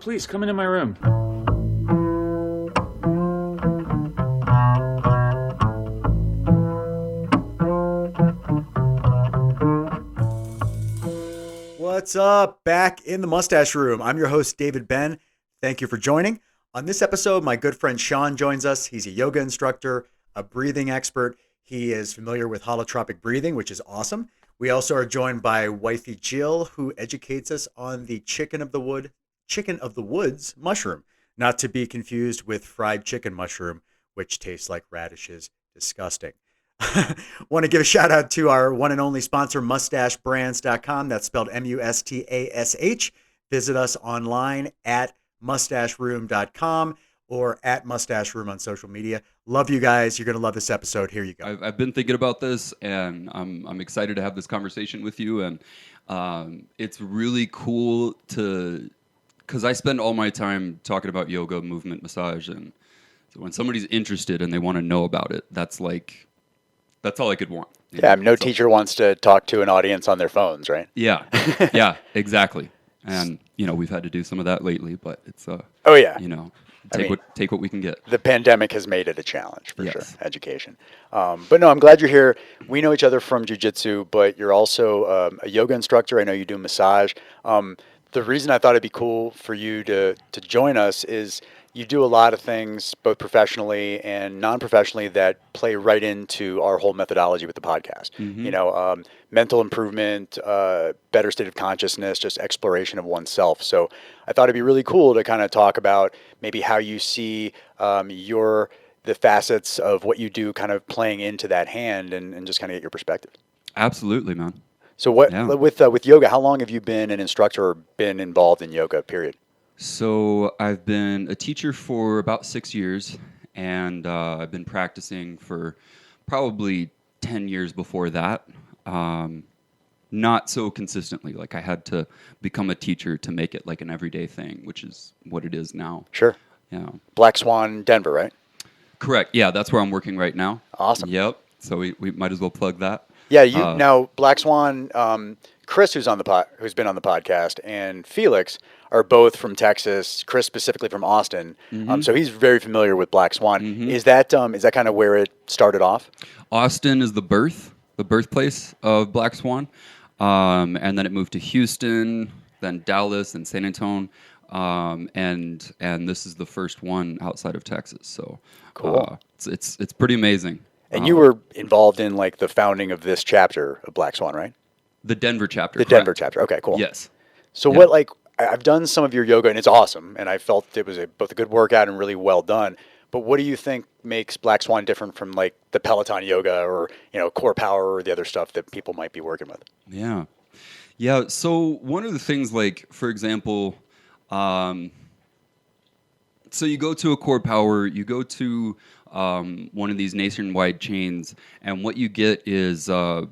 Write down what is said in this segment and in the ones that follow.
please come into my room. What's up? Back in the MUSTSH Room. I'm your host, David Ben. Thank you for joining. On this episode, my good friend Sean joins us. He's a yoga instructor, a breathing expert. He is familiar with holotropic breathing, which is awesome. We also are joined by wifey Jill, who educates us on the chicken of the woods mushroom, not to be confused with fried chicken mushroom, which tastes like radishes. Disgusting. Want to give a shout out to our one and only sponsor, MUSTASHbrands.com. That's spelled MUSTASH. Visit us online at MUSTASHroom.com or at MUSTASH Room on social media. Love you guys. You're going to love this episode. Here you go. I've been thinking about this, and I'm excited to have this conversation with you. And it's really cool because I spend all my time talking about yoga, movement, massage, and so when somebody's interested and they want to know about it, that's all I could want. Yeah, no teacher wants to talk to an audience on their phones, right? Yeah, yeah, exactly. And we've had to do some of that lately, but it's take what we can get. The pandemic has made it a challenge for sure. Education, but no, I'm glad you're here. We know each other from jujitsu, but you're also a yoga instructor. I know you do massage. The reason I thought it'd be cool for you to join us is you do a lot of things, both professionally and non-professionally, that play right into our whole methodology with the podcast. Mm-hmm. Mental improvement, better state of consciousness, just exploration of oneself. So I thought it'd be really cool to kind of talk about maybe how you see the facets of what you do kind of playing into that hand and just kind of get your perspective. Absolutely, man. So with yoga, how long have you been an instructor or been involved in yoga, period? So I've been a teacher for about 6 years, and I've been practicing for probably 10 years before that. Not so consistently. Like I had to become a teacher to make it like an everyday thing, which is what it is now. Sure. Yeah. Black Swan, Denver, right? Correct. Yeah, that's where I'm working right now. Awesome. Yep. So we might as well plug that. Yeah. Now Black Swan, Chris, who's been on the podcast, and Felix are both from Texas. Chris specifically from Austin, Mm-hmm. So he's very familiar with Black Swan. Mm-hmm. Is that kind of where it started off? Austin is the birthplace of Black Swan, and then it moved to Houston, then Dallas, and San Antone, and this is the first one outside of Texas. So cool. It's pretty amazing. And you were involved in like the founding of this chapter of Black Swan, right? The Denver chapter. The Denver chapter. Okay, cool. Yes. So I've done some of your yoga and it's awesome, and I felt it was both a good workout and really well done. But what do you think makes Black Swan different from like the Palatine yoga or core power or the other stuff that people might be working with? Yeah. So one of the things, like for example, so you go to a core power, you go to one of these nationwide chains, and what you get is a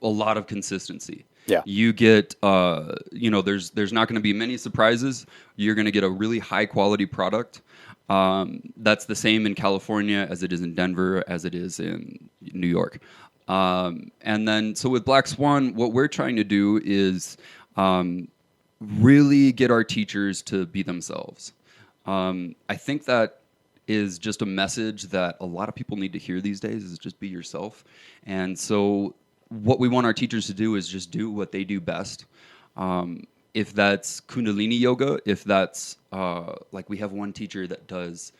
lot of consistency. Yeah. You get, there's not going to be many surprises. You're going to get a really high quality product. That's the same in California as it is in Denver, as it is in New York. And then, so with Black Swan, what we're trying to do is really get our teachers to be themselves. I think that is just a message that a lot of people need to hear these days, is just be yourself. And so what we want our teachers to do is just do what they do best. If that's Kundalini yoga, if that's like we have one teacher that does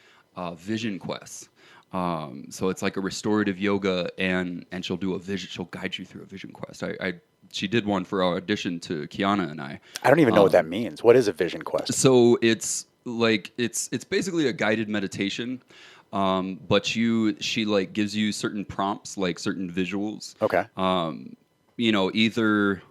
vision quests. So it's like a restorative yoga, and she'll do she'll guide you through a vision quest. She did one for our audition to Kiana and I. I don't even know what that means. What is a vision quest? So it's like it's basically a guided meditation. But she like gives you certain prompts, like certain visuals. Okay. Either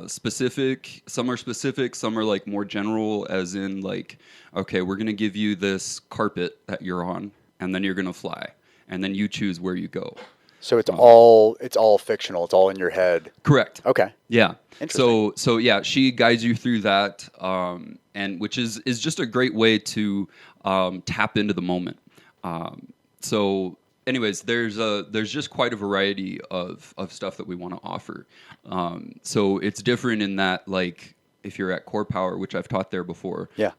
specific, some are like more general, as in like, okay, we're going to give you this carpet that you're on, and then you're going to fly, and then you choose where you go. So it's all fictional. It's all in your head. Correct. Okay. Yeah. Interesting. So yeah, she guides you through that, and which is just a great way to tap into the moment. So anyways, there's just quite a variety of stuff that we want to offer. So it's different in that, like, if you're at core power, which I've taught there before, Yeah.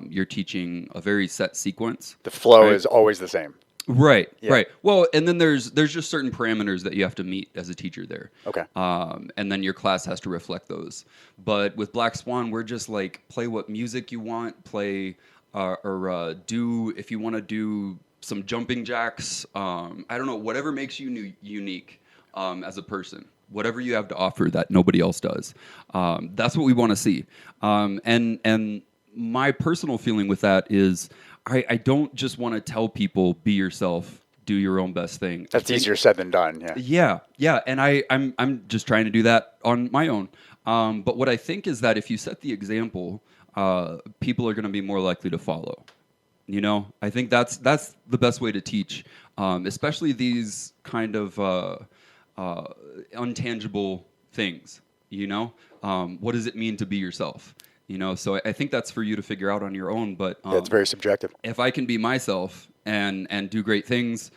you're teaching a very set sequence. The flow right? is always the same. Right, Yeah. right. Well, and then there's just certain parameters that you have to meet as a teacher there. Okay. And then your class has to reflect those. But with Black Swan, we're just like, play what music you want, play or do, if you want to do some jumping jacks, I don't know, whatever makes you unique as a person. Whatever you have to offer that nobody else does. That's what we want to see. And my personal feeling with that is I don't just want to tell people, be yourself, do your own best thing. That's easier said than done. Yeah. Yeah. And I'm just trying to do that on my own. But what I think is that if you set the example, people are going to be more likely to follow. You know, I think that's the best way to teach, especially these kind of untangible things. You know, what does it mean to be yourself? You know, so I think that's for you to figure out on your own. But Yeah, it's very subjective. if I can be myself and do great things,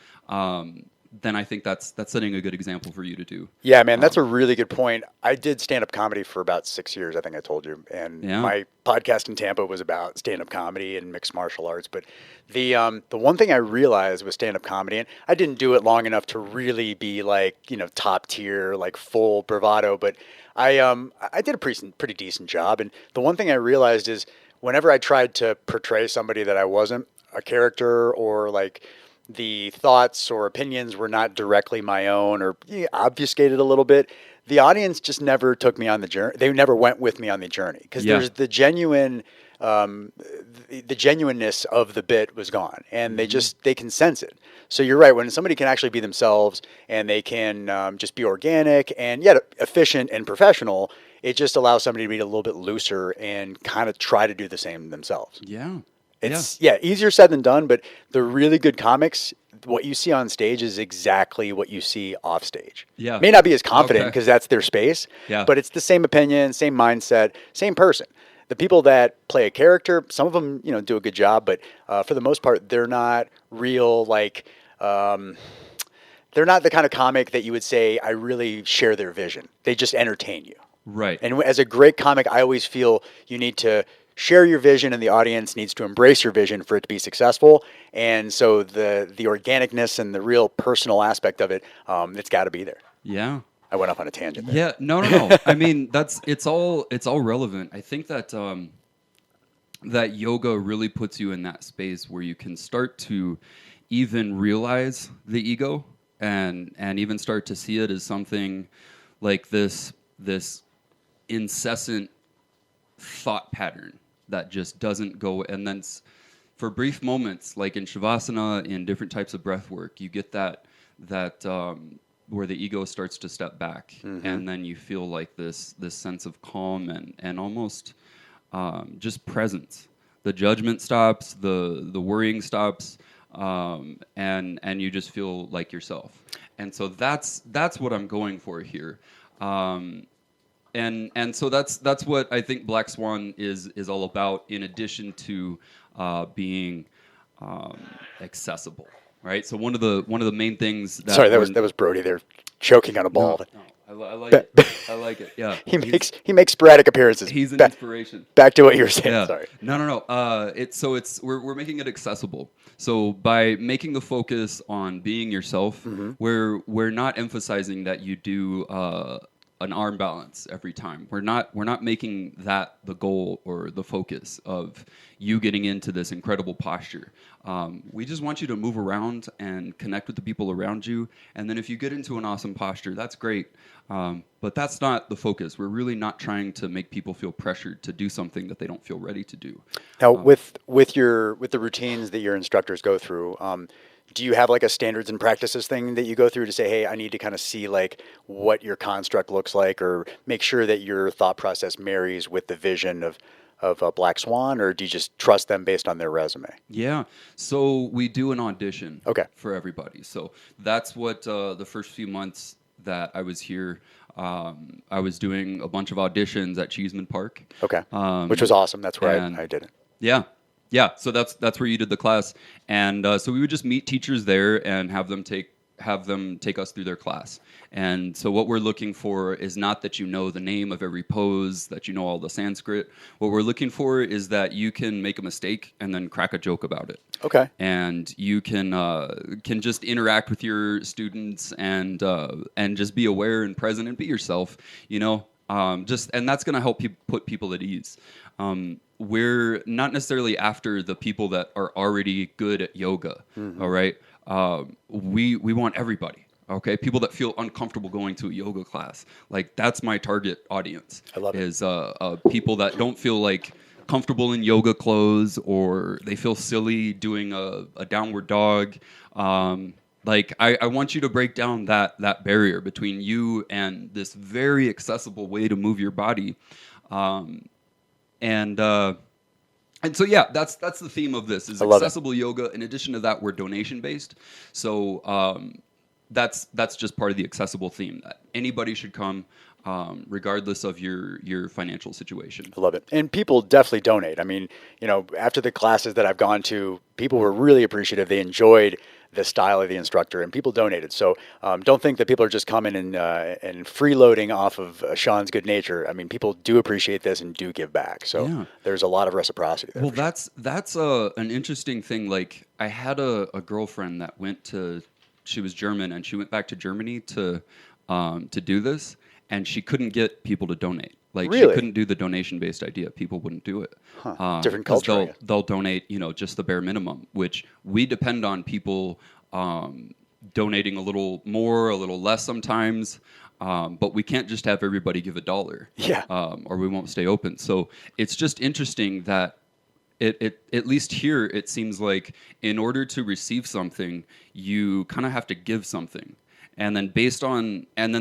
then I think that's setting a good example for you to do. Yeah, man, that's a really good point. I did stand-up comedy for about 6 years, I think I told you. And my podcast in Tampa was about stand-up comedy and mixed martial arts. But the one thing I realized with stand-up comedy, and I didn't do it long enough to really be like, you know, top tier, like full bravado, but I did a pretty decent job. And the one thing I realized is whenever I tried to portray somebody that I wasn't, a character, or like the thoughts or opinions were not directly my own, or obfuscated a little bit, the audience just never took me on the journey. They never went with me on the journey, because there's the genuine, the genuineness of the bit was gone, and they can sense it. So you're right. When somebody can actually be themselves and they can just be organic and yet efficient and professional, it just allows somebody to be a little bit looser and kind of try to do the same themselves. Yeah. It's easier said than done, but the really good comics, what you see on stage is exactly what you see off stage. Yeah. May not be as confident because that's their space, Yeah. but it's the same opinion, same mindset, same person. The people that play a character, some of them, you know, do a good job, but for the most part, they're not real, like, they're not the kind of comic that you would say, I really share their vision. They just entertain you. Right. And as a great comic, I always feel you need to share your vision, and the audience needs to embrace your vision for it to be successful. And so the organicness and the real personal aspect of it, it's got to be there. Yeah. I went off on a tangent there. Yeah. No. I mean, it's all relevant. I think that that yoga really puts you in that space where you can start to even realize the ego and even start to see it as something like this incessant thought pattern that just doesn't go. And then for brief moments, like in Shavasana, in different types of breath work, you get that where the ego starts to step back, and then you feel like this sense of calm and almost just presence. The judgment stops, the worrying stops, and you just feel like yourself. And so that's what I'm going for here. And so that's what I think Black Swan is all about, in addition to being accessible, right? So one of the main things that that was Brody there choking on a ball. No, I like it. I like it. Yeah. He makes sporadic appearances. He's an inspiration. Back to what you were saying. Yeah. Sorry. No. We're making it accessible. So by making the focus on being yourself, we're not emphasizing that you do an arm balance every time. We're not making that the goal or the focus of you getting into this incredible posture. We just want you to move around and connect with the people around you. And then if you get into an awesome posture, that's great. But that's not the focus. We're really not trying to make people feel pressured to do something that they don't feel ready to do. Now, with the routines that your instructors go through, do you have like a standards and practices thing that you go through to say, hey, I need to kind of see like what your construct looks like, or make sure that your thought process marries with the vision of Black Swan, or do you just trust them based on their resume? Yeah. So we do an audition for everybody. So that's what the first few months that I was here, I was doing a bunch of auditions at Cheeseman Park. Okay. Which was awesome. That's where I did it. Yeah. Yeah. So that's where you did the class. And so we would just meet teachers there and have them take have them take us through their class. And so what we're looking for is not that you know the name of every pose, that you know all the Sanskrit. What we're looking for is that you can make a mistake and then crack a joke about it. Okay. And you can just interact with your students and just be aware and present and be yourself, you know. And that's going to help put people at ease. We're not necessarily after the people that are already good at yoga. All right. We want everybody. Okay. People that feel uncomfortable going to a yoga class. Like, that's my target audience. I love it. Is people that don't feel like comfortable in yoga clothes, or they feel silly doing a downward dog. Like, I want you to break down that barrier between you and this very accessible way to move your body. And so, yeah, that's the theme of this, is accessible yoga. In addition to that, we're donation based. So that's just part of the accessible theme, that anybody should come, regardless of your financial situation. I love it. And people definitely donate. I mean, you know, after the classes that I've gone to, people were really appreciative. They enjoyed the style of the instructor, and people donated. So don't think that people are just coming and freeloading off of Sean's good nature. I mean, people do appreciate this and do give back. So there's a lot of reciprocity there. Well, that's an interesting thing. Like, I had a girlfriend that she was German, and she went back to Germany to do this. And she couldn't get people to donate. Like, really? She couldn't do the donation-based idea. People wouldn't do it. Different culture. They'll donate, you know, just the bare minimum, which we depend on people donating a little more, a little less sometimes. But we can't just have everybody give $1. Yeah. Or we won't stay open. So it's just interesting that it at least here, it seems like in order to receive something, you kind of have to give something. And then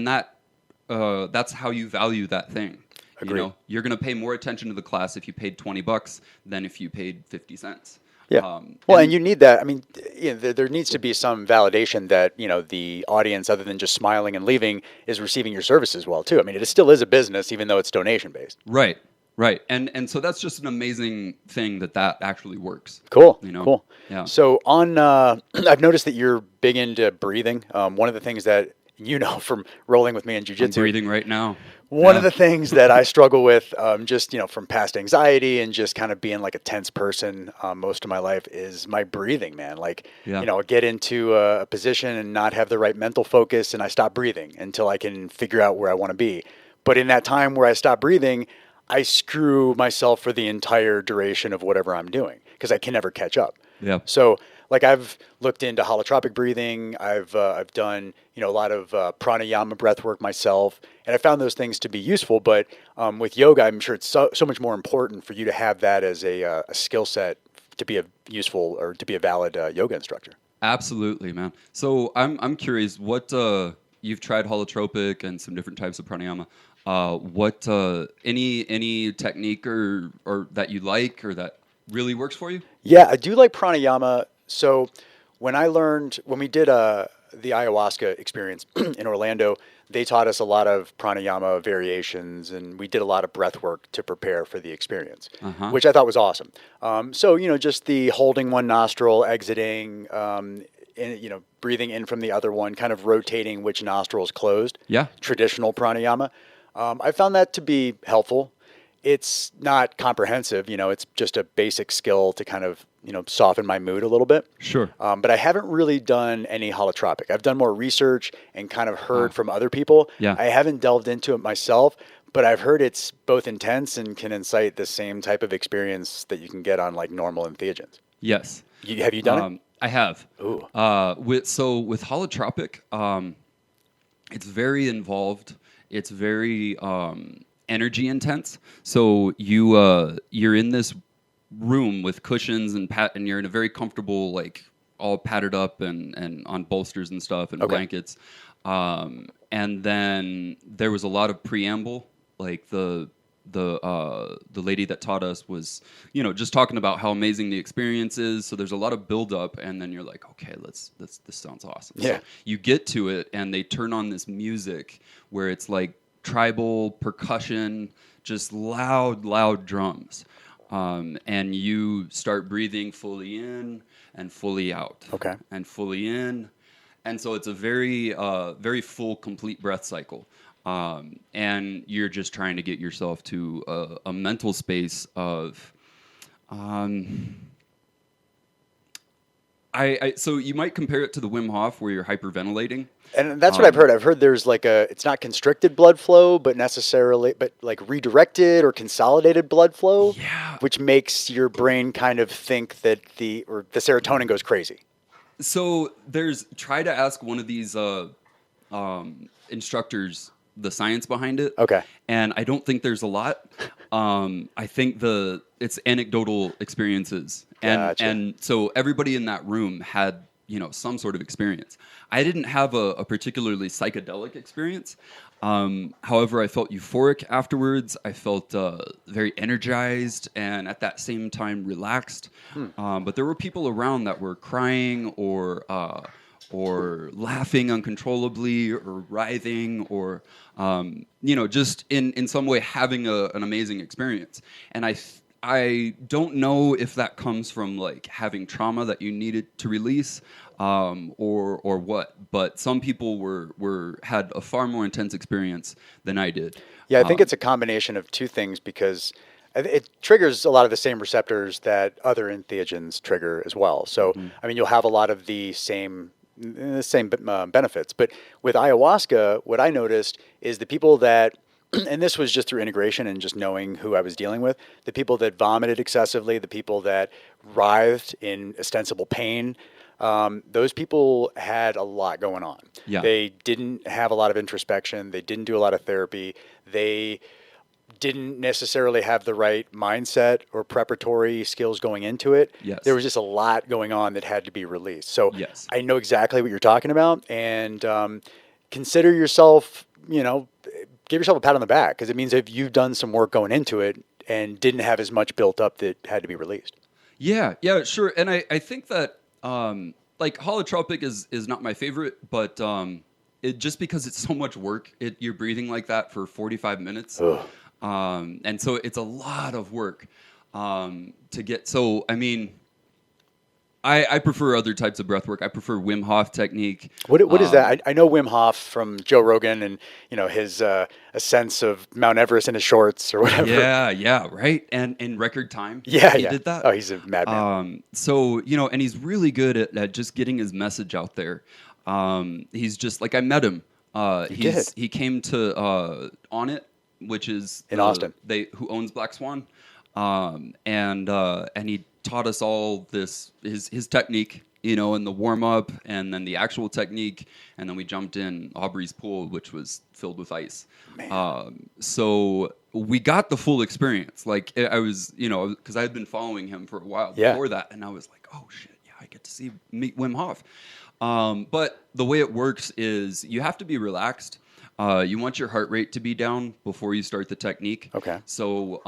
that's how you value that thing. Agreed. You know, you're going to pay more attention to the class if you paid $20 than if you paid 50 cents. Yeah. And you need that. I mean, you know, there needs to be some validation that, you know, the audience, other than just smiling and leaving, is receiving your service as well, too. I mean, it still is a business, even though it's donation based. Right. And so that's just an amazing thing that actually works. Cool. You know? Cool. Yeah. So I've noticed that you're big into breathing. One of the things that, you know, from rolling with me in jujitsu. I'm breathing right now. One of the things that I struggle with, just, you know, from past anxiety and just kind of being like a tense person most of my life, is my breathing, man. Like, you know, I get into a position and not have the right mental focus, and I stop breathing until I can figure out where I want to be. But in that time where I stop breathing, I screw myself for the entire duration of whatever I'm doing, because I can never catch up. Yeah. So, like, I've looked into holotropic breathing. I've done, you know, a lot of pranayama breath work myself, and I found those things to be useful. But with yoga, I'm sure it's so much more important for you to have that as a skill set to be a useful or to be a valid yoga instructor. Absolutely, man. So I'm curious, what you've tried holotropic and some different types of pranayama. What any technique or that you like or that really works for you? Yeah, I do like pranayama. So when we did the ayahuasca experience in Orlando, they taught us a lot of pranayama variations, and we did a lot of breath work to prepare for the experience, which I thought was awesome. So, you know, just the holding one nostril, exiting, you know, breathing in from the other one, kind of rotating which nostril is closed. Yeah. Traditional pranayama. I found that to be helpful. It's not comprehensive, you know, it's just a basic skill to kind of, you know, soften my mood a little bit. Sure. But I haven't really done any holotropic. I've done more research and kind of heard from other people. Yeah. I haven't delved into it myself, but I've heard it's both intense and can incite the same type of experience that you can get on like normal entheogens. Yes. Have you done it? I have. Ooh. With holotropic, it's very involved. It's very energy intense. So you're in this room with cushions and you're in a very comfortable, like all padded up and on bolsters and stuff and blankets. And then there was a lot of preamble, like the lady that taught us was, you know, just talking about how amazing the experience is. So there's a lot of build up, and then you're like, okay, this sounds awesome. Yeah. So you get to it, and they turn on this music where it's like tribal percussion, just loud drums. And you start breathing fully in and fully out. Okay. And fully in And so it's a very, very full, complete breath cycle. And you're just trying to get yourself to a mental space of, so you might compare it to the Wim Hof where you're hyperventilating. And that's what I've heard. I've heard there's like it's not constricted blood flow, but like redirected or consolidated blood flow, which makes your brain kind of think that the serotonin goes crazy. So try to ask one of these instructors the science behind it. Okay. And I don't think there's a lot. I think it's anecdotal experiences. And so everybody in that room had, some sort of experience. I didn't have a particularly psychedelic experience. However, I felt euphoric afterwards. I felt very energized and at that same time relaxed. But there were people around that were crying or laughing uncontrollably or writhing or, just in some way having an amazing experience. And I don't know if that comes from like having trauma that you needed to release, or what, but some people had a far more intense experience than I did. Yeah, I think it's a combination of two things because it triggers a lot of the same receptors that other entheogens trigger as well. So, I mean, you'll have a lot of the same benefits. But with ayahuasca, what I noticed is the people that, and this was just through integration and just knowing who I was dealing with, the people that vomited excessively, the people that writhed in ostensible pain, those people had a lot going on. Yeah. They didn't have a lot of introspection. They didn't do a lot of therapy. They didn't necessarily have the right mindset or preparatory skills going into it. Yes. There was just a lot going on that had to be released. So yes. I know exactly what you're talking about, and consider yourself, give yourself a pat on the back, because it means if you've done some work going into it and didn't have as much built up that had to be released. Yeah, sure. And I think that like holotropic is not my favorite, but it just because it's so much work, you're breathing like that for 45 minutes. And so it's a lot of work to get. So, I mean, I prefer other types of breath work. I prefer Wim Hof technique. What is that? I know Wim Hof from Joe Rogan and, his ascents of Mount Everest in his shorts or whatever. Yeah, right. And in record time. He did that. Oh, he's a madman. So, and he's really good at just getting his message out there. He's just like, I met him. He came to On It, which is in Austin. Who owns Black Swan. And he taught us all his technique, and the warm up and then the actual technique. And then we jumped in Aubrey's pool, which was filled with ice. So we got the full experience. Like I was, because I had been following him for a while before that. And I was like, oh shit, yeah, I get to meet Wim Hof. But the way it works is you have to be relaxed. You want your heart rate to be down before you start the technique. Okay. So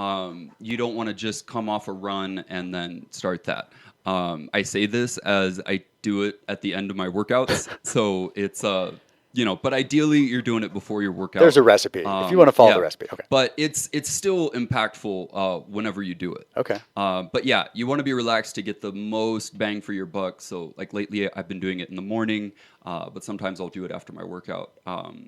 you don't want to just come off a run and then start that. I say this as I do it at the end of my workouts. So it's, but ideally you're doing it before your workout. There's a recipe if you want to follow the recipe. Okay. But it's still impactful whenever you do it. Okay. But yeah, you want to be relaxed to get the most bang for your buck. So like lately I've been doing it in the morning, but sometimes I'll do it after my workout.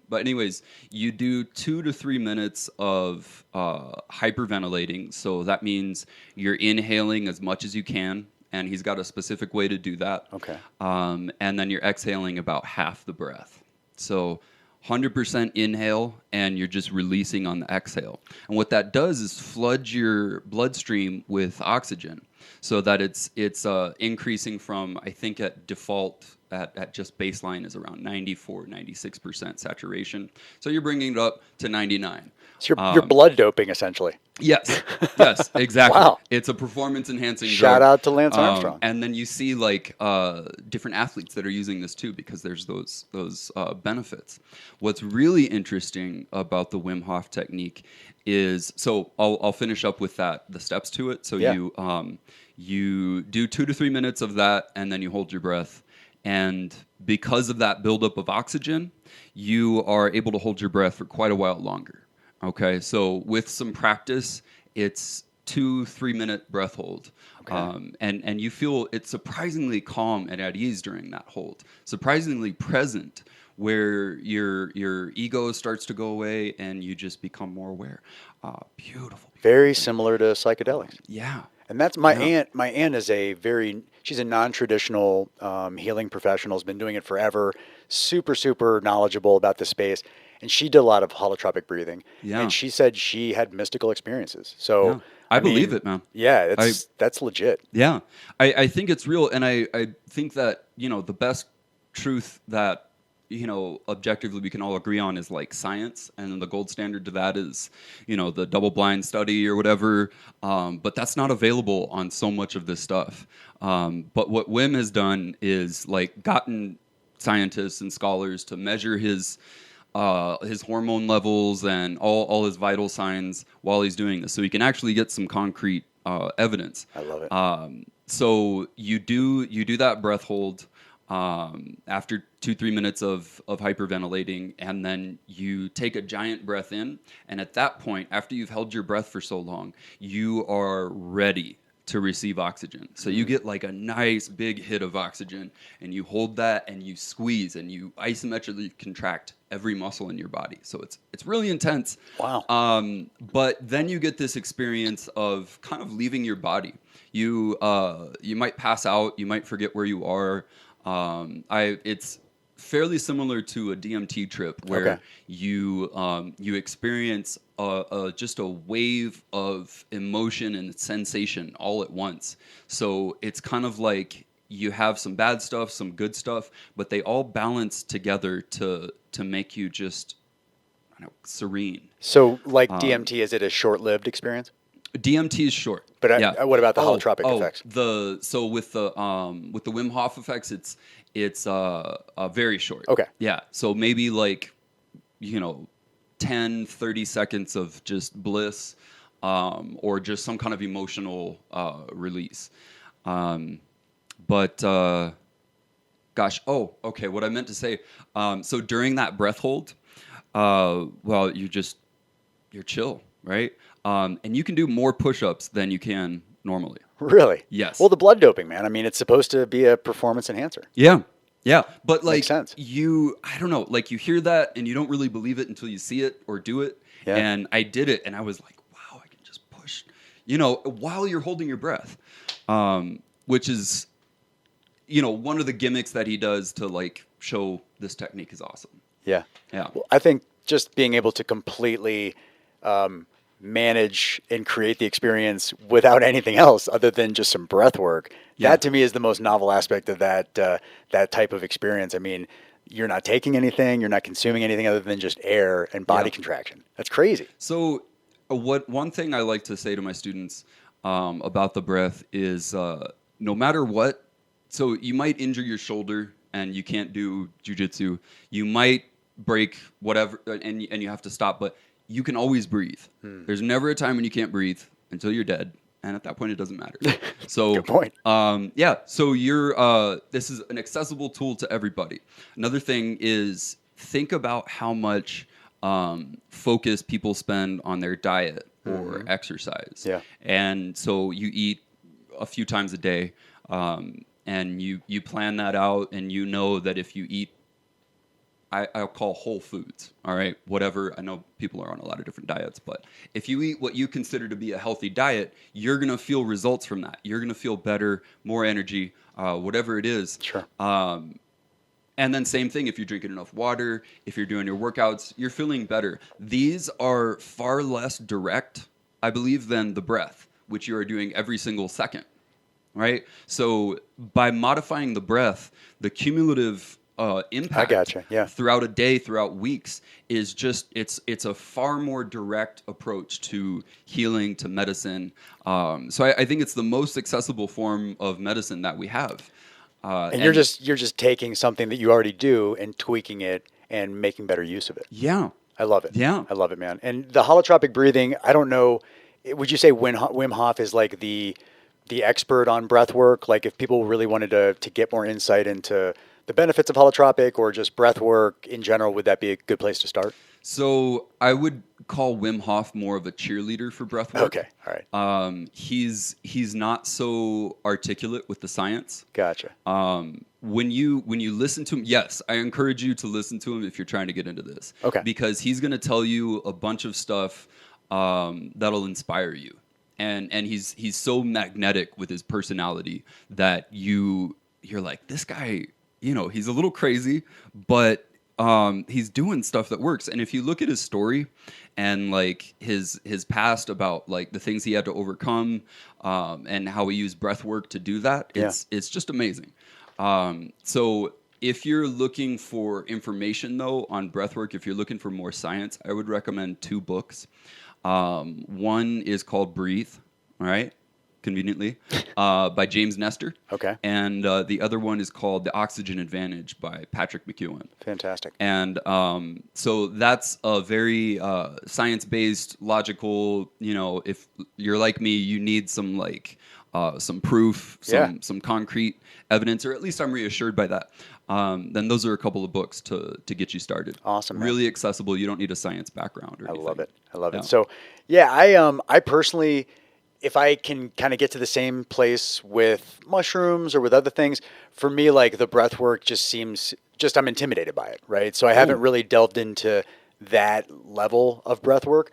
But anyways, you do 2 to 3 minutes of hyperventilating. So that means you're inhaling as much as you can. And he's got a specific way to do that. Okay. And then you're exhaling about half the breath. So 100% inhale, and you're just releasing on the exhale. And what that does is flood your bloodstream with oxygen so that it's increasing from, I think at default, at just baseline is around 94, 96% saturation. So you're bringing it up to 99. So you're blood doping, essentially. Yes, exactly. Wow. It's a performance-enhancing drug. Shout out to Lance Armstrong. And then you see like different athletes that are using this too because there's those benefits. What's really interesting about the Wim Hof technique is, so I'll finish up with the steps to it. So you do 2 to 3 minutes of that, and then you hold your breath. And because of that buildup of oxygen, you are able to hold your breath for quite a while longer. Okay, so with some practice, it's 2-3 minute breath hold. Okay. And you feel it's surprisingly calm and at ease during that hold, surprisingly present, where your ego starts to go away and you just become more aware. Beautiful. Very similar to psychedelics. Yeah. And that's my aunt. My aunt is she's a non-traditional healing professional, has been doing it forever, super, super knowledgeable about the space. And she did a lot of holotropic breathing. Yeah. And she said she had mystical experiences. So Yeah. I believe it, man. Yeah, that's legit. Yeah. I think it's real. And I think that, the best truth that, objectively we can all agree on is like science. And then the gold standard to that is, the double blind study or whatever. But that's not available on so much of this stuff. But what Wim has done is like gotten scientists and scholars to measure his hormone levels and all his vital signs while he's doing this, so he can actually get some concrete evidence. I love it. So you do that breath hold after 2-3 minutes of hyperventilating, and then you take a giant breath in, and at that point, after you've held your breath for so long, you are ready to receive oxygen. So you get like a nice big hit of oxygen, and you hold that and you squeeze and you isometrically contract every muscle in your body. So it's really intense. Wow. But then you get this experience of kind of leaving your body. You might pass out, you might forget where you are. It's fairly similar to a DMT trip where you experience just a wave of emotion and sensation all at once. So it's kind of like you have some bad stuff, some good stuff, but they all balance together to make you just serene. So like DMT, is it a short-lived experience? DMT is short, but yeah. What about the holotropic effects? With the Wim Hof effects, it's very short. Okay. Yeah. So maybe like 10-30 seconds of just bliss, or just some kind of emotional release. But gosh, okay. What I meant to say. So during that breath hold, well, you're chill, right? And you can do more push-ups than you can normally. Really? Yes. Well, the blood doping, man. I mean, it's supposed to be a performance enhancer. Yeah. Yeah. But like, makes sense. I don't know, like you hear that and you don't really believe it until you see it or do it. Yeah. And I did it and I was like, wow, I can just push, while you're holding your breath, which is, one of the gimmicks that he does to like show this technique is awesome. Yeah. Yeah. Well, I think just being able to completely manage and create the experience without anything else other than just some breath work. Yeah. That to me is the most novel aspect of that type of experience. I mean, you're not taking anything, you're not consuming anything other than just air and body contraction. That's crazy. So one thing I like to say to my students about the breath is no matter what, so you might injure your shoulder and you can't do jujitsu. You might break whatever and you have to stop, but you can always breathe. There's never a time when you can't breathe until you're dead. And at that point, it doesn't matter. So, good point. Yeah. So this is an accessible tool to everybody. Another thing is think about how much focus people spend on their diet or exercise. Yeah. And so you eat a few times a day, and you plan that out, and you know that if you eat, I'll call whole foods, all right? Whatever, I know people are on a lot of different diets, but if you eat what you consider to be a healthy diet, you're going to feel results from that. You're going to feel better, more energy, whatever it is. Sure. And then same thing, if you're drinking enough water, if you're doing your workouts, you're feeling better. These are far less direct, I believe, than the breath, which you are doing every single second, right? So by modifying the breath, the cumulative impact throughout a day, throughout weeks is just it's a far more direct approach to healing, to medicine. So I think it's the most accessible form of medicine that we have. And you're just taking something that you already do and tweaking it and making better use of it. Yeah, I love it. Yeah, I love it, man. And the holotropic breathing, I don't know. Would you say Wim Hof is like the expert on breath work? Like if people really wanted to get more insight into the benefits of holotropic or just breath work in general, would that be a good place to start? So I would call Wim Hof more of a cheerleader for breath work. Okay, all right. He's not so articulate with the science. Gotcha. When you listen to him, yes, I encourage you to listen to him if you're trying to get into this. Okay. Because he's going to tell you a bunch of stuff that'll inspire you, and he's so magnetic with his personality that you're like, this guy, he's a little crazy, but he's doing stuff that works. And if you look at his story and like his past about like the things he had to overcome and how he used breath work to do that, it's just amazing. So if you're looking for information though on breath work, if you're looking for more science, I would recommend 2 books. One is called Breathe, all right? Conveniently, by James Nestor. Okay. And the other one is called The Oxygen Advantage by Patrick McEwen. Fantastic. And so that's a very science-based, logical, if you're like me, you need some some proof, some concrete evidence, or at least I'm reassured by that. Then those are a couple of books to get you started. Awesome, man. Really accessible. You don't need a science background or anything. I love it. So, I personally, if I can kind of get to the same place with mushrooms or with other things, for me, like the breath work just seems, I'm intimidated by it, right? So I haven't really delved into that level of breath work,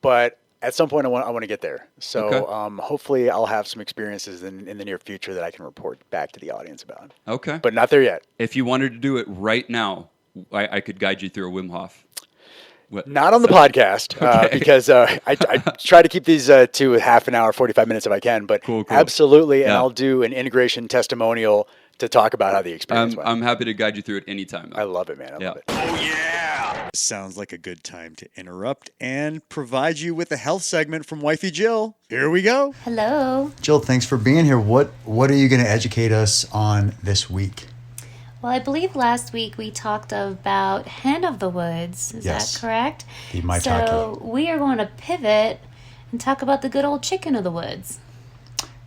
but at some point I want to get there. So hopefully I'll have some experiences in the near future that I can report back to the audience about. Okay. But not there yet. If you wanted to do it right now, I could guide you through a Wim Hof. Not on the podcast, because I try to keep these to half an hour, 45 minutes if I can. But cool. Absolutely, and I'll do an integration testimonial to talk about how the experience went. I'm happy to guide you through it anytime. I love it, man. I love it. Oh, yeah. Sounds like a good time to interrupt and provide you with a health segment from Wifey Jill. Here we go. Hello. Jill, thanks for being here. What are you going to educate us on this week? Well, I believe last week we talked about hen of the woods. Is that correct? The maitake. So we are going to pivot and talk about the good old chicken of the woods.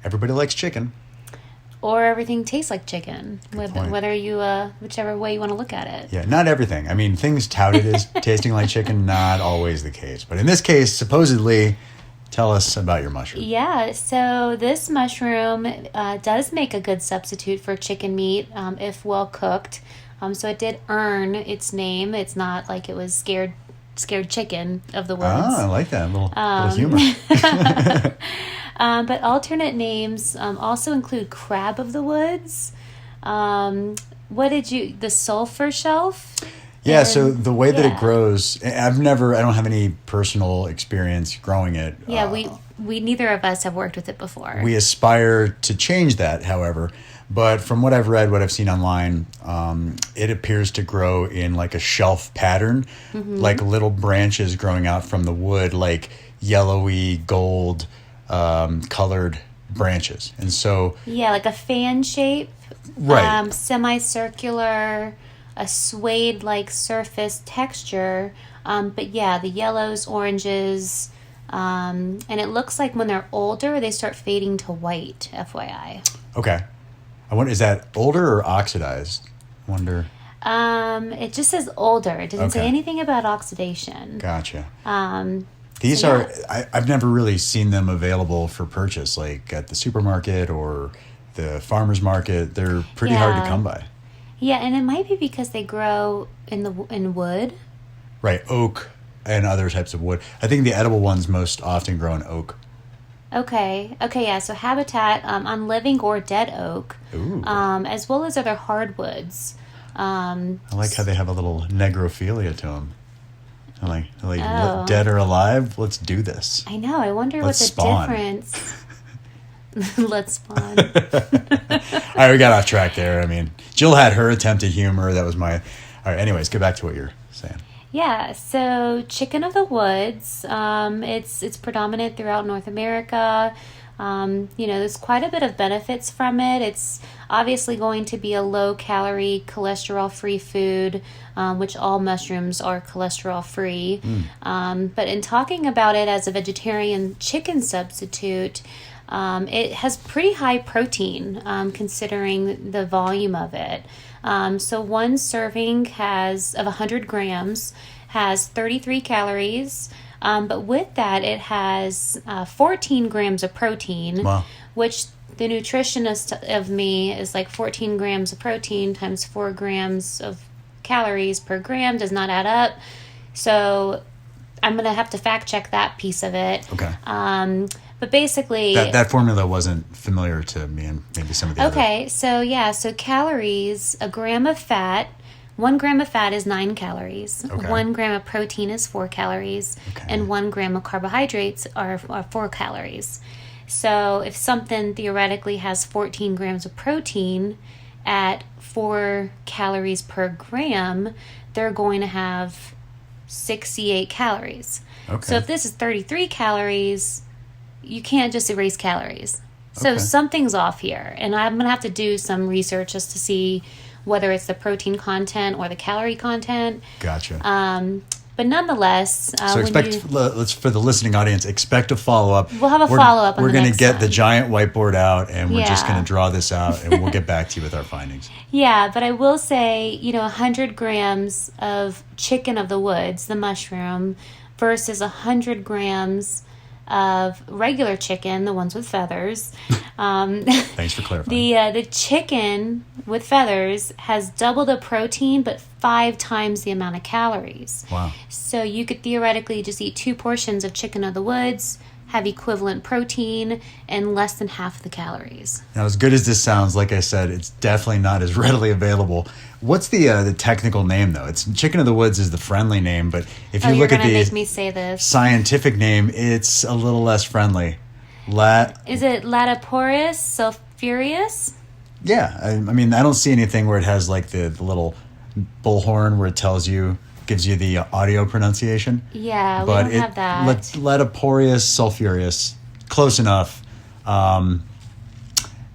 Everybody likes chicken. Or everything tastes like chicken, whether you, whichever way you want to look at it. Yeah, not everything. I mean, things touted as tasting like chicken, not always the case. But in this case, supposedly, tell us about your mushroom. Yeah, so this mushroom does make a good substitute for chicken meat if well cooked. So it did earn its name. It's not like it was scared chicken of the woods. Ah, I like that. A little humor. But alternate names also include crab of the woods. The sulfur shelf? Yeah, so the way that it grows, I don't have any personal experience growing it. Yeah, we neither of us have worked with it before. We aspire to change that, however. But from what I've read, what I've seen online, it appears to grow in like a shelf pattern, like little branches growing out from the wood, like yellowy, gold colored branches. And so... Yeah, like a fan shape. Right. Semicircular, a suede-like surface texture. But yeah, the yellows, oranges, and it looks like when they're older, they start fading to white, FYI. Okay. I wonder, is that older or oxidized? I wonder. It just says older. It doesn't say anything about oxidation. Gotcha. These are, I've never really seen them available for purchase, like at the supermarket or the farmer's market. They're pretty hard to come by. Yeah, and it might be because they grow in wood. Right, oak and other types of wood. I think the edible ones most often grow in oak. Okay, yeah, so habitat on living or dead oak, as well as other hardwoods. I like how they have a little negrophilia to them. Like dead or alive, let's do this. I know, I wonder what the difference... Let's spawn. All right, we got off track there. I mean, Jill had her attempt at humor. That was my... All right, anyways, get back to what you're saying. Yeah, so chicken of the woods, it's predominant throughout North America. There's quite a bit of benefits from it. It's obviously going to be a low-calorie, cholesterol-free food, which all mushrooms are cholesterol-free. But in talking about it as a vegetarian chicken substitute, it has pretty high protein, considering the volume of it. So one serving of 100 grams has 33 calories, but with that, it has 14 grams of protein, wow. which the nutritionist of me is like 14 grams of protein times 4 grams of calories per gram does not add up. So I'm going to have to fact check that piece of it. Okay. But basically... That formula wasn't familiar to me and maybe some of the Okay, so calories, a gram of fat, 1 gram of fat is 9 calories. Okay. 1 gram of protein is 4 calories. Okay. And 1 gram of carbohydrates are 4 calories. So if something theoretically has 14 grams of protein at 4 calories per gram, they're going to have 68 calories. Okay. So if this is 33 calories, you can't just erase calories. So Okay. something's off here. And I'm going to have to do some research just to see whether it's the protein content or the calorie content. Gotcha. But nonetheless, So let's for the listening audience, expect a follow-up. We'll have a follow-up on We're the going to next get one. the giant whiteboard out, and we're just Yeah. going to draw this out, and we'll get back to you with our findings. Yeah, but I will say, 100 grams of chicken of the woods, the mushroom, versus 100 grams of regular chicken, the ones with feathers. Thanks for clarifying. The chicken with feathers has double the protein, but 5 times the amount of calories. Wow. So you could theoretically just eat 2 portions of chicken of the woods, have equivalent protein, and less than half the calories. Now, as good as this sounds, like I said, it's definitely not as readily available. What's the technical name, though? It's Chicken of the Woods is the friendly name, but if you look at the make me say this. scientific name, it's a little less friendly. Is it Latoporus sulphureus? Yeah, I mean, I don't see anything where it has like the little bullhorn where it gives you the audio pronunciation. Yeah, But we don't have that. Latoporus sulphureus, close enough.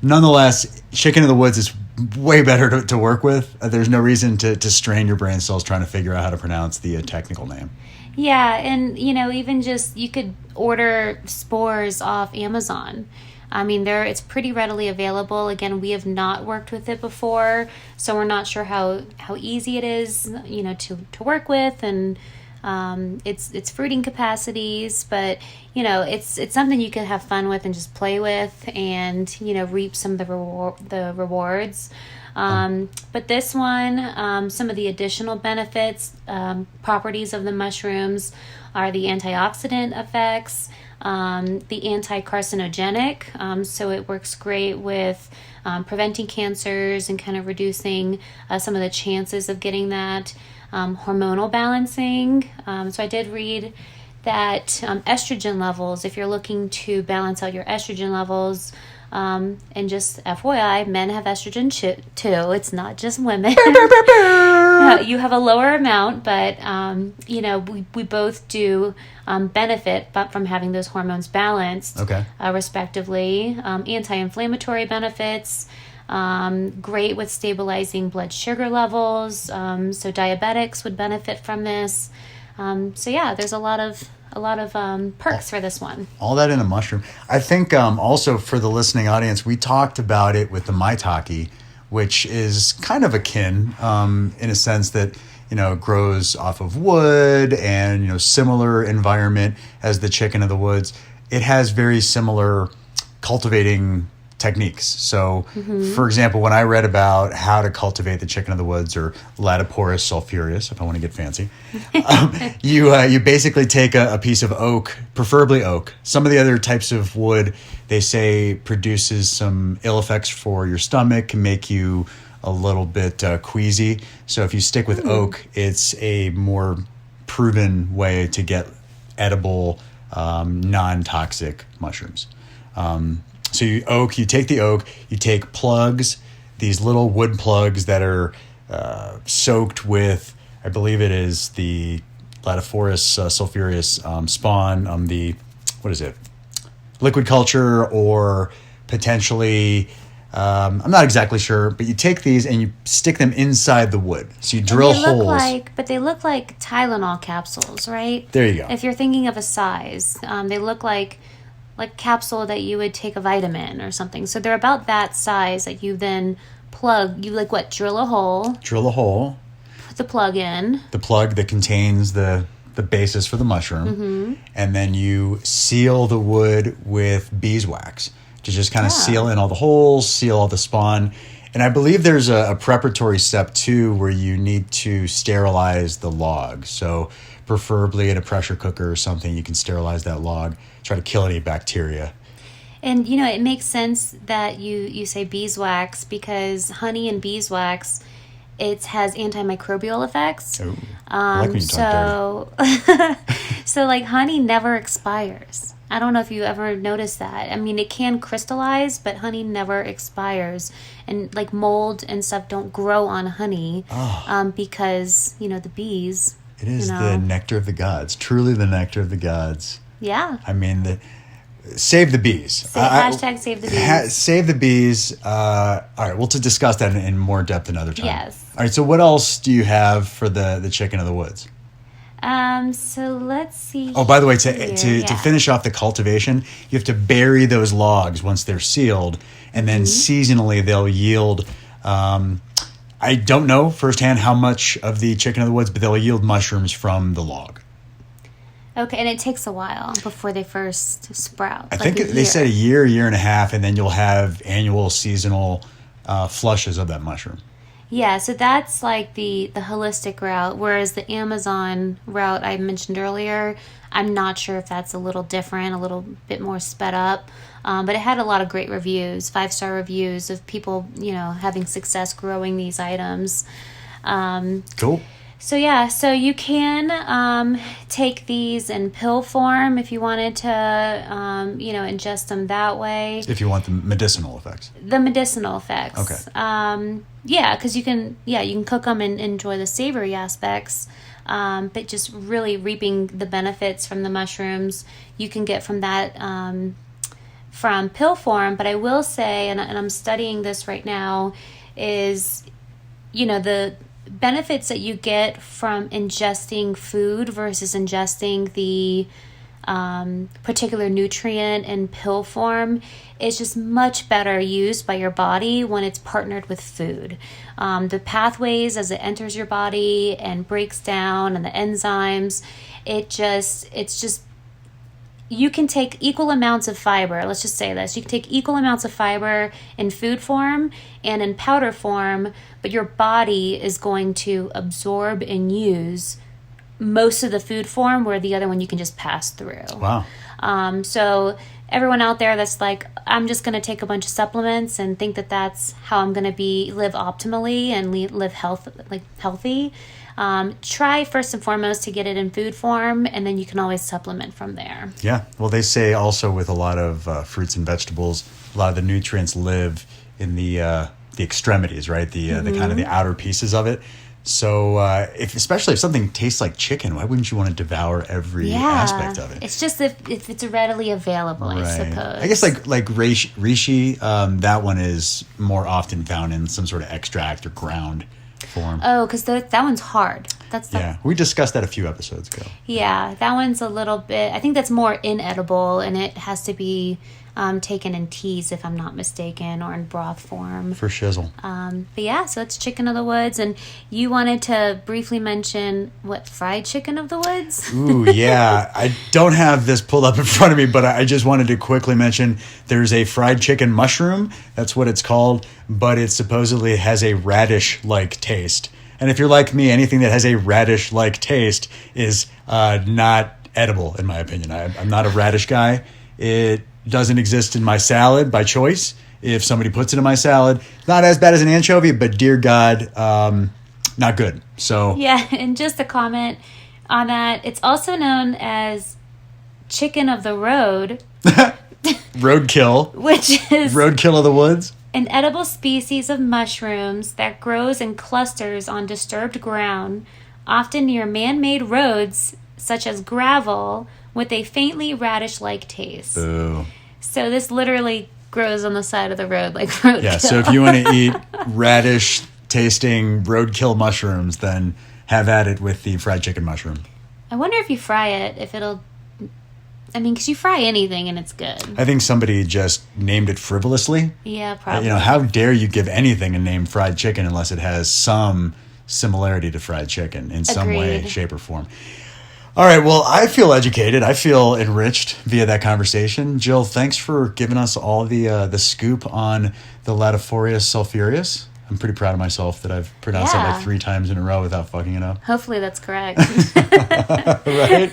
Nonetheless, Chicken of the Woods is way better to work with. There's no reason to strain your brain cells trying to figure out how to pronounce the technical name. Yeah, and even just you could order spores off Amazon. I mean, it's pretty readily available. Again, we have not worked with it before, so we're not sure how easy it is, to work with, and its fruiting capacities. But it's something you can have fun with and just play with, and reap some of the rewards. But this one, some of the additional benefits, properties of the mushrooms are the antioxidant effects, the anti-carcinogenic, so it works great with preventing cancers and kind of reducing some of the chances of getting that, hormonal balancing. So I did read that estrogen levels, if you're looking to balance out your estrogen levels, and just FYI, men have estrogen too. It's not just women. You have a lower amount, but we both do benefit from having those hormones balanced. Okay. Respectively, anti-inflammatory benefits. Great with stabilizing blood sugar levels. So diabetics would benefit from this. So yeah, there's a lot of perks for this one. All that in a mushroom. I think also for the listening audience, we talked about it with the maitake, which is kind of akin in a sense that it grows off of wood and similar environment as the chicken of the woods. It has very similar cultivating techniques. So, for example, when I read about how to cultivate the chicken of the woods, or Latoporus sulphureus, if I want to get fancy, you basically take a piece of oak, preferably oak. Some of the other types of wood, they say, produces some ill effects for your stomach, can make you a little bit queasy. So if you stick with oak, it's a more proven way to get edible, non-toxic mushrooms. So you take the oak, you take plugs, these little wood plugs that are soaked with, I believe it is the Latoporus sulphureus spawn, liquid culture, or potentially, I'm not exactly sure, but you take these and you stick them inside the wood. So you drill holes. They look like Tylenol capsules, right? There you go. If you're thinking of a size, they look like capsule that you would take a vitamin or something. So they're about that size that you then plug. You drill a hole. the plug-in. The plug that contains the basis for the mushroom. And then you seal the wood with beeswax to just kind of seal in all the holes, seal all the spawn. And I believe there's a preparatory step too where you need to sterilize the log. So preferably in a pressure cooker or something, you can sterilize that log, try to kill any bacteria. And, you know, it makes sense that you say beeswax because honey and beeswax, it has antimicrobial effects. Oh, I like when you talk so like honey never expires. I don't know if you ever noticed that. I mean, it can crystallize, but honey never expires. And like mold and stuff don't grow on honey because, you know, the bees. It is the nectar of the gods, truly the nectar of the gods. Yeah. I mean, save the bees. Hashtag save the bees. Save the bees. All right, well, to discuss that in more depth another time. Yes. All right, so what else do you have for the chicken of the woods? So let's see. Oh, by the way, to finish off the cultivation, you have to bury those logs once they're sealed, and then seasonally they'll yield. I don't know firsthand how much of the chicken of the woods, but they'll yield mushrooms from the log. Okay, and it takes a while before they first sprout. I think they said a year and a half, and then you'll have annual seasonal flushes of that mushroom. Yeah, so that's like the holistic route, whereas the Amazon route I mentioned earlier, I'm not sure if that's a little different, a little bit more sped up, but it had a lot of great reviews, 5-star reviews of people, you know, having success growing these items. Cool. So yeah, so you can take these in pill form if you wanted to, you know, ingest them that way. If you want the medicinal effects. The medicinal effects. Okay. Yeah, because you can cook them and enjoy the savory aspects, but just really reaping the benefits from the mushrooms you can get from that from pill form. But I will say, and I'm studying this right now, is, you know, the benefits that you get from ingesting food versus ingesting the particular nutrient in pill form is just much better used by your body when it's partnered with food. The pathways as it enters your body and breaks down, and the enzymes, it's just you can take equal amounts of fiber. Let's just say this. You can take equal amounts of fiber in food form and in powder form, but your body is going to absorb and use most of the food form, where the other one you can just pass through. Wow. So everyone out there that's like, I'm just going to take a bunch of supplements and think that that's how I'm going to live optimally and live healthy. Try first and foremost to get it in food form, and then you can always supplement from there. Yeah. Well, they say also with a lot of fruits and vegetables, a lot of the nutrients live in the extremities, right? The kind of the outer pieces of it. So especially if something tastes like chicken, why wouldn't you want to devour every aspect of it? It's just if it's readily available, right. I suppose. I guess like reishi, that one is more often found in some sort of extract or ground form. Oh, because that one's hard. We discussed that a few episodes ago. Yeah, that one's a little bit, I think that's more inedible, and it has to be taken in teas, if I'm not mistaken, or in broth form. For shizzle. But yeah, so it's chicken of the woods. And you wanted to briefly mention, fried chicken of the woods? Ooh, yeah. I don't have this pulled up in front of me, but I just wanted to quickly mention there's a fried chicken mushroom. That's what it's called, but it supposedly has a radish-like taste. And if you're like me, anything that has a radish-like taste is not edible, in my opinion. I'm not a radish guy. It doesn't exist in my salad by choice. If somebody puts it in my salad, not as bad as an anchovy, but dear God, not good. So yeah, and just a comment on that, it's also known as chicken of the road. Roadkill. Which is roadkill of the woods. An edible species of mushrooms that grows in clusters on disturbed ground, often near man-made roads, such as gravel, with a faintly radish-like taste. Boo. So this literally grows on the side of the road like roadkill. Yeah, so if you want to eat radish-tasting roadkill mushrooms, then have at it with the fried chicken mushroom. I wonder if you fry it, if it'll... I mean, because you fry anything and it's good. I think somebody just named it frivolously. Yeah, probably. How dare you give anything a name fried chicken unless it has some similarity to fried chicken in some way, Agreed. shape, or form. All right. Well, I feel educated. I feel enriched via that conversation. Jill, thanks for giving us all the scoop on the Lattiforia sulphureus. I'm pretty proud of myself that I've pronounced that like 3 times in a row without fucking it up. Hopefully that's correct. Right?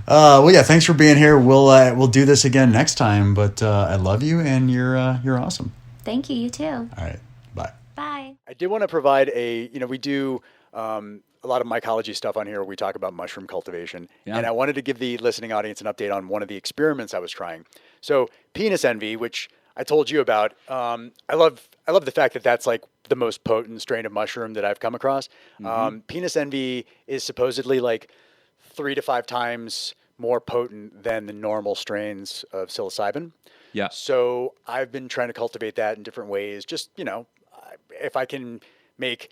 Well, yeah, thanks for being here. We'll do this again next time, but I love you, and you're awesome. Thank you. You too. All right. Bye. Bye. I did want to provide we do a lot of mycology stuff on here where we talk about mushroom cultivation. Yeah. And I wanted to give the listening audience an update on one of the experiments I was trying. So penis envy, which I told you about, I love the fact that that's like the most potent strain of mushroom that I've come across. Penis envy is supposedly like 3 to 5 times more potent than the normal strains of psilocybin. Yeah. So I've been trying to cultivate that in different ways. Just, if I can make,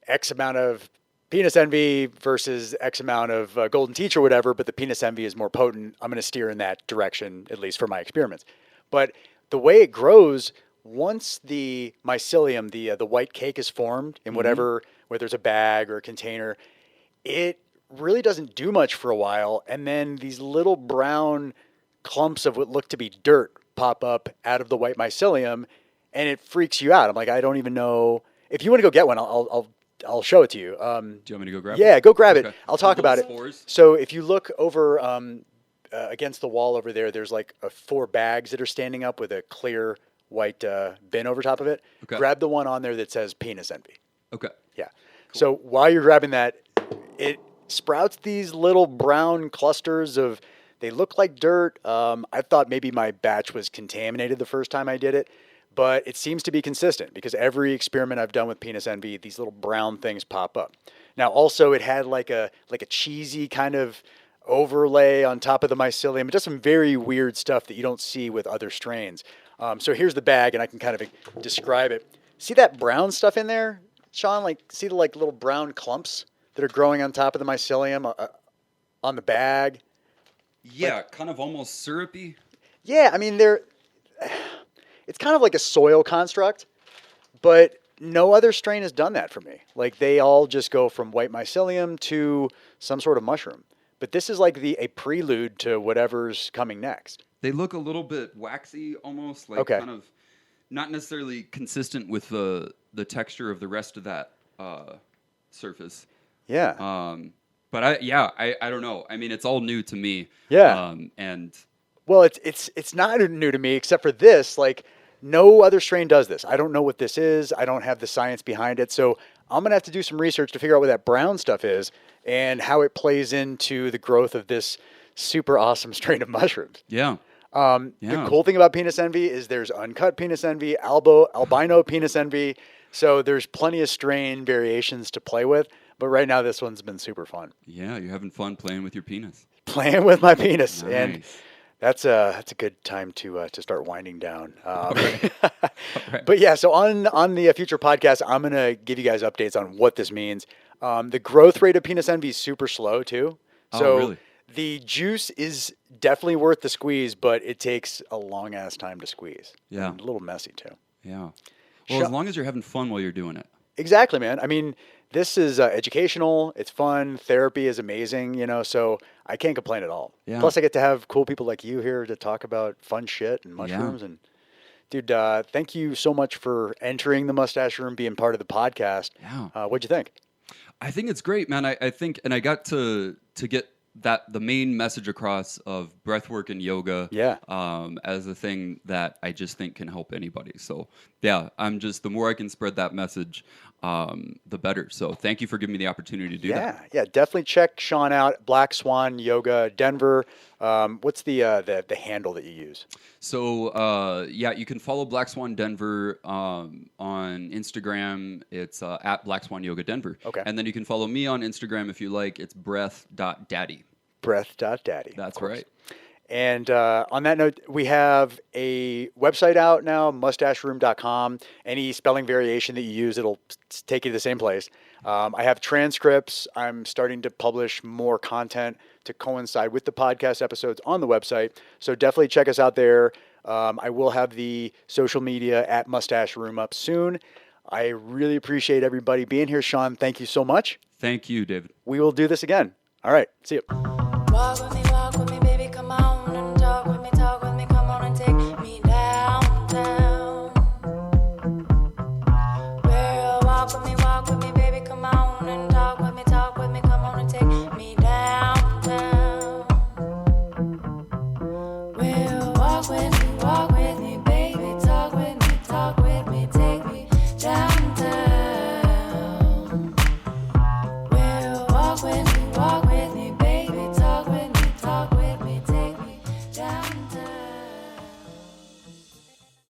X amount of penis envy versus X amount of golden teach or whatever, but the penis envy is more potent, I'm going to steer in that direction, at least for my experiments. But the way it grows, once the mycelium, the white cake is formed in whatever, whether it's a bag or a container, it really doesn't do much for a while. And then these little brown clumps of what look to be dirt pop up out of the white mycelium, and it freaks you out. I'm like, I don't even know. If you want to go get one, I'll show it to you. Do you want me to go grab it? Yeah, go grab it. Okay. I'll talk Little about spores? it. So if you look over against the wall over there, there's like 4 bags that are standing up with a clear white bin over top of it. Okay. Grab the one on there that says penis envy. Okay. Yeah. Cool. So while you're grabbing that, it sprouts these little brown clusters of, they look like dirt. I thought maybe my batch was contaminated the first time I did it, but it seems to be consistent because every experiment I've done with penis envy, these little brown things pop up. Now, also, it had like a cheesy kind of overlay on top of the mycelium. It does some very weird stuff that you don't see with other strains. So here's the bag, and I can kind of describe it. See that brown stuff in there, Sean? Like, see the like little brown clumps that are growing on top of the mycelium on the bag? Yeah, kind of almost syrupy. Yeah, I mean, it's kind of like a soil construct, but no other strain has done that for me. Like, they all just go from white mycelium to some sort of mushroom. But this is like a prelude to whatever's coming next. They look a little bit waxy, almost like kind of not necessarily consistent with the texture of the rest of that surface. Yeah. But I don't know. I mean, it's all new to me. Yeah. And well, it's not new to me except for this. Like, no other strain does this. I don't know what this is. I don't have the science behind it. So I'm going to have to do some research to figure out what that brown stuff is and how it plays into the growth of this super awesome strain of mushrooms. Yeah. The cool thing about penis envy is there's uncut penis envy, albino penis envy. So there's plenty of strain variations to play with. But right now, this one's been super fun. Yeah, you're having fun playing with your penis. Playing with my penis. Nice. And that's a good time to start winding down. Right. But yeah, so on the future podcast, I'm going to give you guys updates on what this means. The growth rate of penis envy is super slow too. So really? The juice is definitely worth the squeeze, but it takes a long ass time to squeeze. Yeah. And a little messy too. Yeah. Well, as long as you're having fun while you're doing it. Exactly, man. I mean, this is educational. It's fun. Therapy is amazing, so I can't complain at all. Yeah. Plus, I get to have cool people like you here to talk about fun shit and mushrooms. And dude, thank you so much for entering the MUSTSH Room, being part of the podcast. Yeah. What'd you think? I think it's great, man. I think, and I got to get the main message across of breathwork and yoga as a thing that I just think can help anybody. So yeah, the more I can spread that message, the better. So thank you for giving me the opportunity to do that. Yeah, definitely check Sean out. Black Swan Yoga Denver. What's the handle that you use? So you can follow Black Swan Denver on Instagram. It's at Black Swan Yoga Denver. Okay. And then you can follow me on Instagram if you like. It's breath.daddy. Breath.daddy. That's right. And on that note, we have a website out now, MUSTASHROOM.com. Any spelling variation that you use, it'll take you to the same place. I have transcripts. I'm starting to publish more content to coincide with the podcast episodes on the website. So definitely check us out there. I will have the social media at MUSTASH Room up soon. I really appreciate everybody being here. Sean, thank you so much. Thank you, David. We will do this again. All right. See you. Walk with me, baby, come on and talk with me, come on and take me downtown. Girl, walk with me.